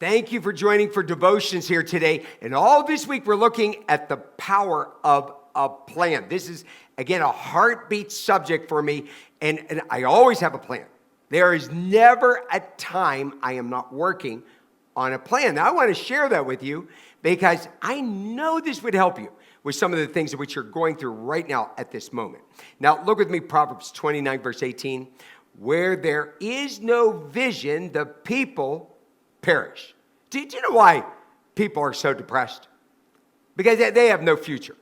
Thank you for joining for devotions here today. And all this week, we're looking at the power of a plan. This is, again, a heartbeat subject for me, and I always have a plan. There is never a time I am not working on a plan. Now, I want to share that with you because I know this would help you with some of the things which you're going through right now at this moment. Now, look with me, Proverbs 29, verse 18. Where there is no vision, the people perish. Do you know why people are so depressed? Because they have no future.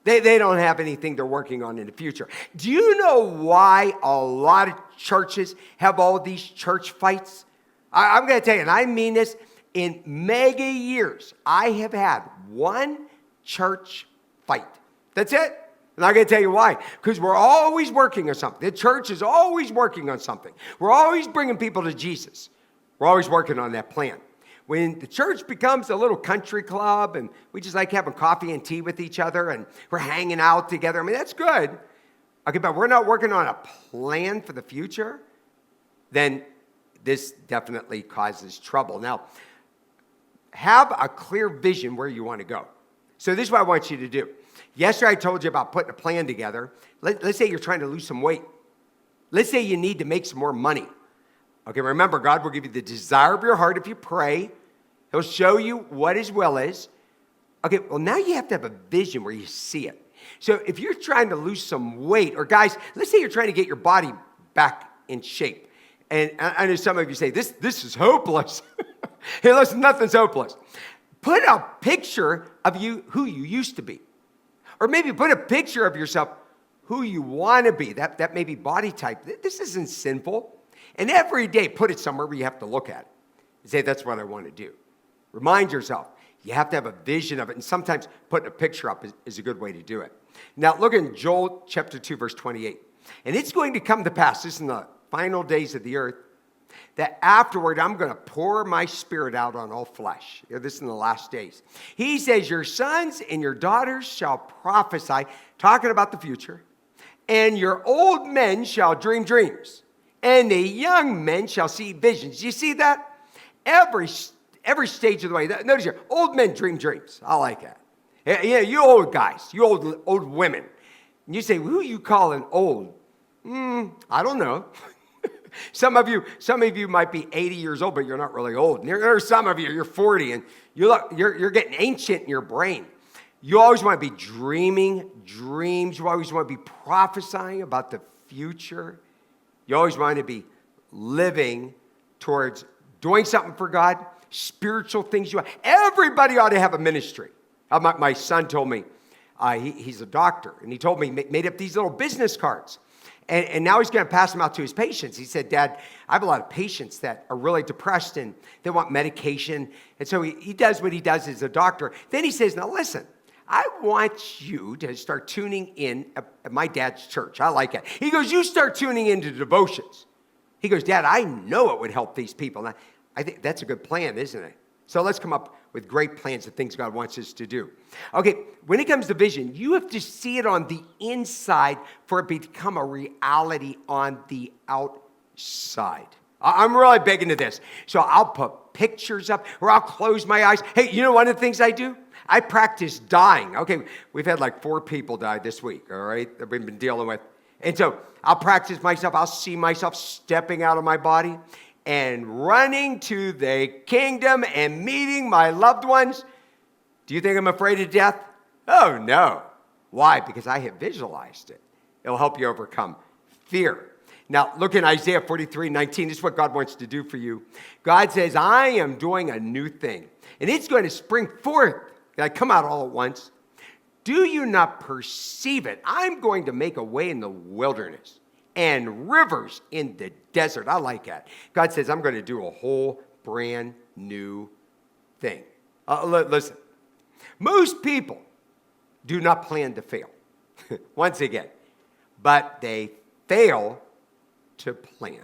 They don't have anything they're working on in the future. Do you know why a lot of churches have all these church fights? I'm going to tell you, and I mean this, in mega years, I have had one church fight. That's it. And I'm going to tell you why. Because we're always working on something. The church is always working on something. We're always bringing people to Jesus. We're always working on that plan. When the church becomes a little country club and we just like having coffee and tea with each other and we're hanging out together, I mean, that's good. Okay, but we're not working on a plan for the future, then this definitely causes trouble. Now, have a clear vision where you want to go. So this is what I want you to do. Yesterday, I told you about putting a plan together. Let's say you're trying to lose some weight. Let's say you need to make some more money. Okay, remember, God will give you the desire of your heart if you pray. He'll show you what His will is. Okay, well, now you have to have a vision where you see it. So if you're trying to lose some weight, or guys, let's say you're trying to get your body back in shape. And I know some of you say, this is hopeless. Hey, listen, nothing's hopeless. Put a picture of you, who you used to be. Or maybe put a picture of yourself, who you want to be. That may be body type. This isn't sinful. And every day, put it somewhere where you have to look at it and say, that's what I want to do. Remind yourself. You have to have a vision of it. And sometimes putting a picture up is a good way to do it. Now, look in Joel chapter 2, verse 28. And it's going to come to pass, this is in the final days of the earth, that afterward I'm going to pour my spirit out on all flesh. This is in the last days. He says, your sons and your daughters shall prophesy, talking about the future, and your old men shall dream dreams. And the young men shall see visions. You see that? Every stage of the way. Notice here, old men dream dreams. I like that. Yeah, you old guys, you old women. And you say, who are you calling old? I don't know. Some of you might be 80 years old, but you're not really old. And there are some of you, you're 40, and you're getting ancient in your brain. You always want to be dreaming dreams. You always want to be prophesying about the future. You always want to be living towards doing something for God, spiritual things. Everybody ought to have a ministry. My son told me, he's a doctor, and he told me, made up these little business cards. And now he's going to pass them out to his patients. He said, Dad, I have a lot of patients that are really depressed, and they want medication. And so he does what he does as a doctor. Then he says, now listen, I want you to start tuning in at my dad's church. I like it. He goes, you start tuning into devotions. He goes, Dad, I know it would help these people. Now, I think that's a good plan, isn't it? So let's come up with great plans of things God wants us to do. Okay, when it comes to vision, you have to see it on the inside for it to become a reality on the outside. I'm really big into this. So I'll put pictures up or I'll close my eyes. Hey, you know one of the things I do? I practice dying. Okay, we've had like 4 people die this week, all right, that we've been dealing with. And so I'll practice myself. I'll see myself stepping out of my body and running to the kingdom and meeting my loved ones. Do you think I'm afraid of death? Oh, no. Why? Because I have visualized it. It'll help you overcome fear. Now, look in Isaiah 43:19. This is what God wants to do for you. God says, I am doing a new thing, and it's going to spring forth. I come out all at once. Do you not perceive it? I'm going to make a way in the wilderness and rivers in the desert. I like that. God says, I'm going to do a whole brand new thing. Listen, most people do not plan to fail. Once again, but they fail to plan.